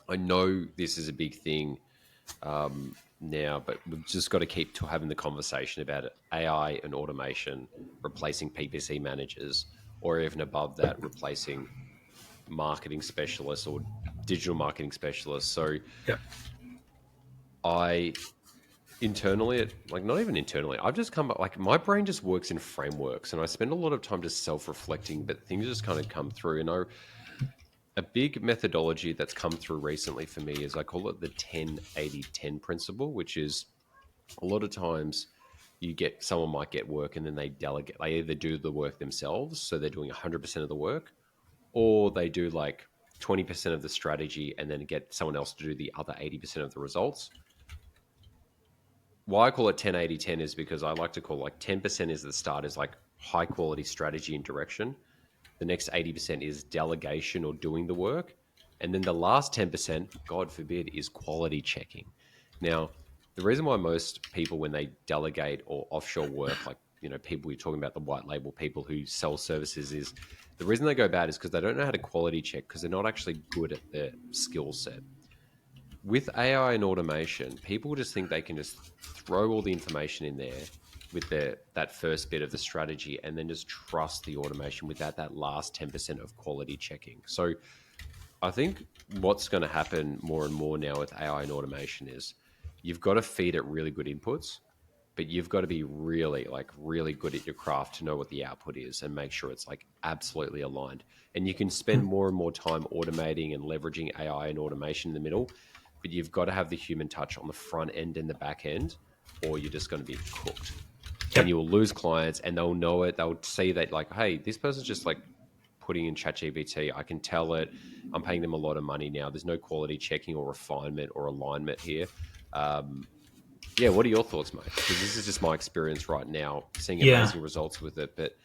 I know this is a big thing now, but we've just got to keep having the conversation about it. AI and automation replacing PPC managers, or even above that, replacing marketing specialists or digital marketing specialists. So Yeah. I internally, like not even internally, I've just come up, like my brain just works in frameworks and I spend a lot of time just self-reflecting, but things just kind of come through. And a big methodology that's come through recently for me is I call it the 10-80-10 principle, which is a lot of times someone might get work and then they delegate. They either do the work themselves, so they're doing 100% of the work, or they do like 20% of the strategy and then get someone else to do the other 80% of the results. Why I call it 10-80-10 is because I like to call like 10% is the start, is like high quality strategy and direction. The next 80% is delegation or doing the work. And then the last 10%, God forbid, is quality checking. Now, the reason why most people, when they delegate or offshore work, like, people you're talking about, the white label people who sell services, is the reason they go bad is because they don't know how to quality check, because they're not actually good at their skill set. With AI and automation, people just think they can just throw all the information in there with that first bit of the strategy and then just trust the automation without that last 10% of quality checking. So I think what's going to happen more and more now with AI and automation is you've got to feed it really good inputs, but you've got to be really good at your craft to know what the output is and make sure it's like absolutely aligned. And you can spend more and more time automating and leveraging AI and automation in the middle, but you've got to have the human touch on the front end and the back end, or you're just going to be cooked. Yep. And you'll lose clients and they'll know it. They'll see that like, hey, this person's just like putting in ChatGPT. I can tell it. I'm paying them a lot of money now. There's no quality checking or refinement or alignment here. Yeah, what are your thoughts, mate? Because this is just my experience right now, seeing amazing results with it. But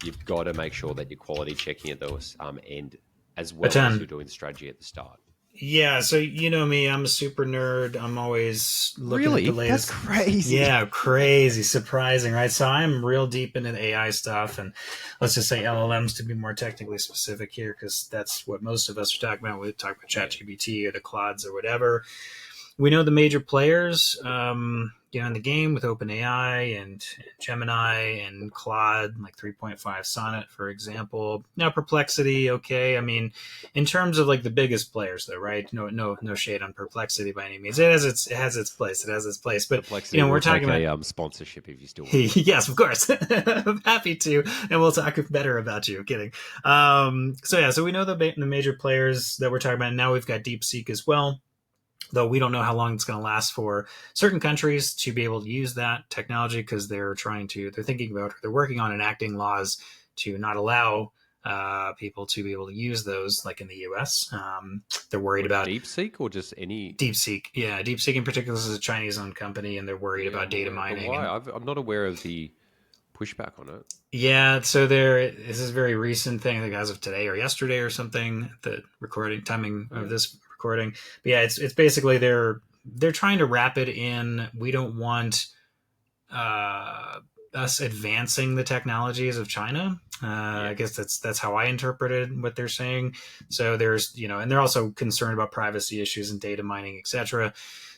you've got to make sure that you're quality checking at those end as A well as 10. you're doing the strategy at the start. Yeah, so you know me, I'm a super nerd. I'm always looking at Really? the That's latest. crazy. Yeah, crazy, surprising, right? So I'm real deep into the AI stuff, and let's just say LLMs to be more technically specific here, because that's what most of us are talking about. We talk about Yeah. ChatGPT or the Claudes or whatever. We know the major players, in the game with OpenAI and Gemini and Claude, like 3.5 Sonnet, for example. Now Perplexity, okay. I mean, in terms of like the biggest players, though, right? No shade on Perplexity by any means. It has its place. It has its place. But Perplexity we're will talking take about a sponsorship if you still want it. yes, of course. I'm happy to, and we'll talk better about you. Kidding. So we know the major players that we're talking about. Now we've got DeepSeek as well, though we don't know how long it's going to last for certain countries to be able to use that technology, because they're working on enacting laws to not allow people to be able to use those, like in the US. They're worried about DeepSeek or just any? DeepSeek. Yeah, DeepSeek in particular, this is a Chinese-owned company, and they're worried Yeah, about I'm data aware. But mining. why? And I'm not aware of the pushback on it. yeah, so this is a very recent thing, I think as of today or yesterday or something, the recording timing of this recording. But yeah, it's basically they're trying to wrap it in. We don't want us advancing the technologies of China. I guess that's how I interpreted what they're saying. So there's, and they're also concerned about privacy issues and data mining, etc.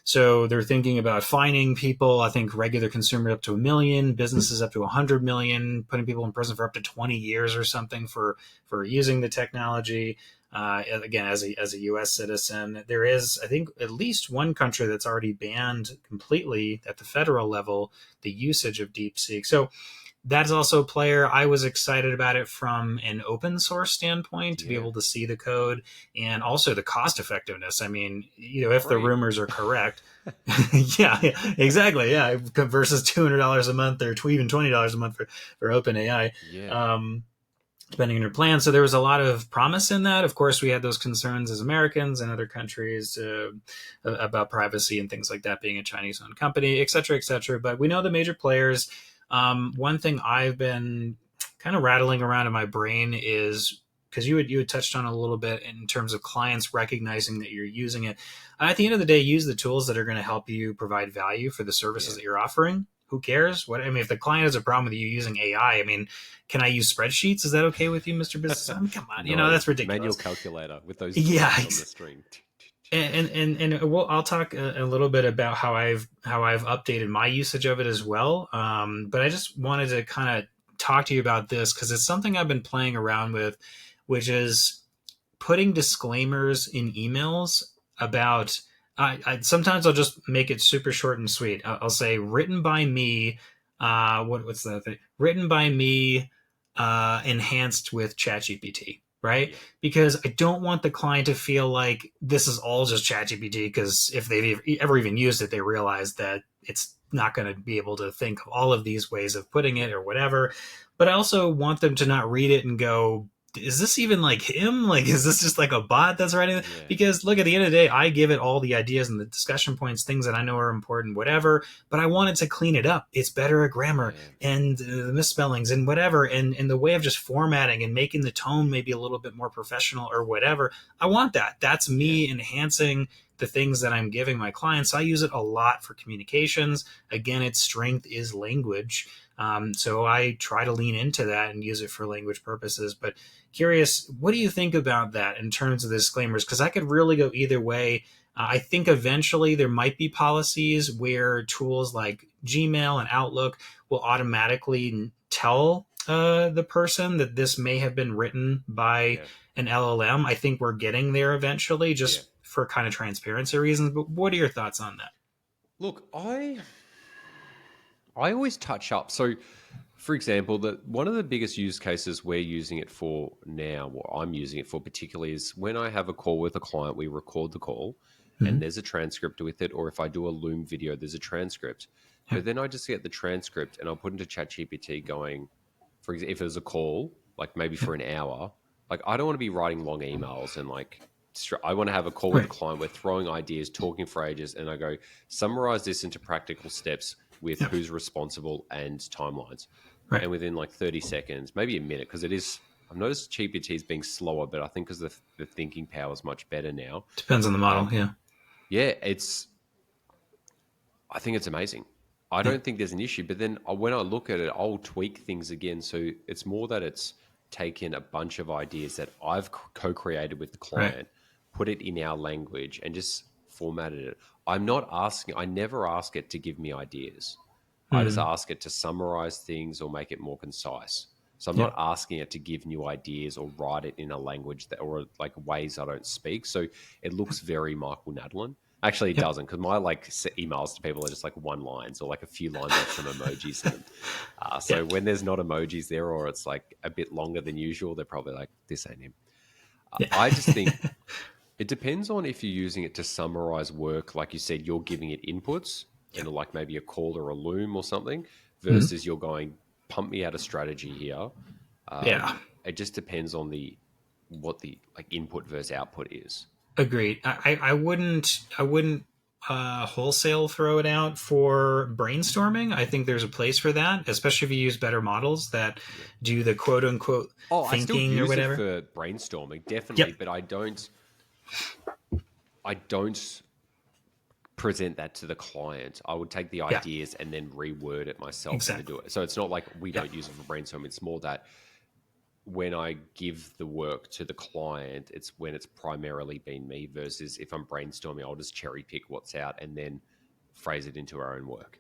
So they're thinking about fining people. I think regular consumers up to 1 million, businesses up to 100 million, putting people in prison for up to 20 years or something for using the technology. Again, as a U.S. citizen, there is, I think, at least one country that's already banned completely at the federal level the usage of DeepSeek. So that's also a player. I was excited about it from an open source standpoint, to be able to see the code, and also the cost effectiveness. I mean, if the rumors are correct, yeah, exactly. Yeah. Versus $200 a month or even $20 a month for OpenAI. Yeah. Depending on your plan. So there was a lot of promise in that. Of course, we had those concerns as Americans and other countries about privacy and things like that, being a Chinese-owned company, et cetera, et cetera. But we know the major players. One thing I've been kind of rattling around in my brain is, because you had touched on a little bit in terms of clients recognizing that you're using it. At the end of the day, use the tools that are going to help you provide value for the services that you're offering. Who cares? If the client has a problem with you using AI, can I use spreadsheets? Is that okay with you, Mr. Business? Come on, No, that's ridiculous. manual calculator with those Yeah, on the screen. I'll talk a little bit about how I've updated my usage of it as well. But I just wanted to kind of talk to you about this because it's something I've been playing around with, which is putting disclaimers in emails about. Sometimes I'll just make it super short and sweet. I'll say written by me. What's that thing? Written by me, enhanced with ChatGPT, right? Yeah. Because I don't want the client to feel like this is all just ChatGPT. Because if they've ever even used it, they realize that it's not going to be able to think of all of these ways of putting it or whatever. But I also want them to not read it and go, is this even like him? Like, is this just like a bot that's writing it? Yeah. Because look, at the end of the day, I give it all the ideas and the discussion points, things that I know are important, whatever, but I want it to clean it up. It's better at grammar and the misspellings and whatever. And the way of just formatting and making the tone maybe a little bit more professional or whatever. I want that. That's me enhancing the things that I'm giving my clients. I use it a lot for communications. Again, its strength is language. So I try to lean into that and use it for language purposes. But curious, what do you think about that in terms of disclaimers? Because I could really go either way. I think eventually there might be policies where tools like Gmail and Outlook will automatically tell the person that this may have been written by an LLM. I think we're getting there eventually, just for kind of transparency reasons. But what are your thoughts on that? Look, I always touch up. So, for example, one of the biggest use cases we're using it for now, what I'm using it for particularly, is when I have a call with a client, we record the call and there's a transcript with it. Or if I do a Loom video, there's a transcript. But then I just get the transcript and I'll put into ChatGPT going, for example, if it was a call, like maybe for an hour, like I don't want to be writing long emails and like, I want to have a call with a client. We're throwing ideas, talking for ages. And I go, summarize this into practical steps with who's responsible and timelines. Right. And within like 30 seconds, maybe a minute, because I've noticed GPT is being slower, but I think because the thinking power is much better now. Depends on the model, Yeah, I think it's amazing. I don't think there's an issue, but then when I look at it, I'll tweak things again. So it's more that it's taken a bunch of ideas that I've co-created with the client, put it in our language and just formatted it. I never ask it to give me ideas. I just ask it to summarize things or make it more concise. So I'm not asking it to give new ideas or write it in a language or like ways I don't speak. So it looks very Michael Nadalin. Actually, it doesn't, because my like emails to people are just like one lines or like a few lines with some emojis in them. So when there's not emojis there or it's like a bit longer than usual, they're probably like, this ain't him. I just think it depends on if you're using it to summarize work. Like you said, you're giving it inputs in like maybe a call or a Loom or something versus you're going, pump me out a strategy here. It just depends on what the like input versus output is. Agreed. I wouldn't wholesale throw it out for brainstorming. I think there's a place for that, especially if you use better models that do the quote unquote thinking I still use or whatever. It for brainstorming, definitely, but I don't present that to the client. I would take the ideas and then reword it myself to do it. So it's not like we don't use it for brainstorming. It's more that when I give the work to the client, it's when it's primarily been me versus if I'm brainstorming, I'll just cherry pick what's out and then phrase it into our own work.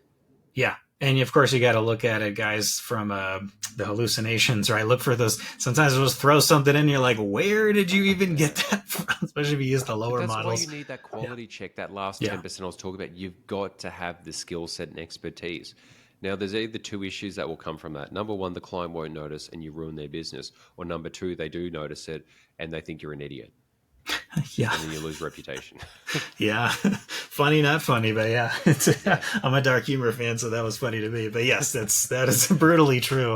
Yeah. And of course, you got to look at it, guys, from the hallucinations, right? Look for those. Sometimes we'll just throw something in. You're like, where did you even get that from? Especially if you use the lower models. That's why you need that quality check, that last 10% I was talking about. You've got to have the skill set and expertise. Now, there's either two issues that will come from that. Number one, the client won't notice and you ruin their business. Or number two, they do notice it and they think you're an idiot. And then you lose reputation. Funny, not funny, but I'm a dark humor fan, so that was funny to me. But yes, that is brutally true.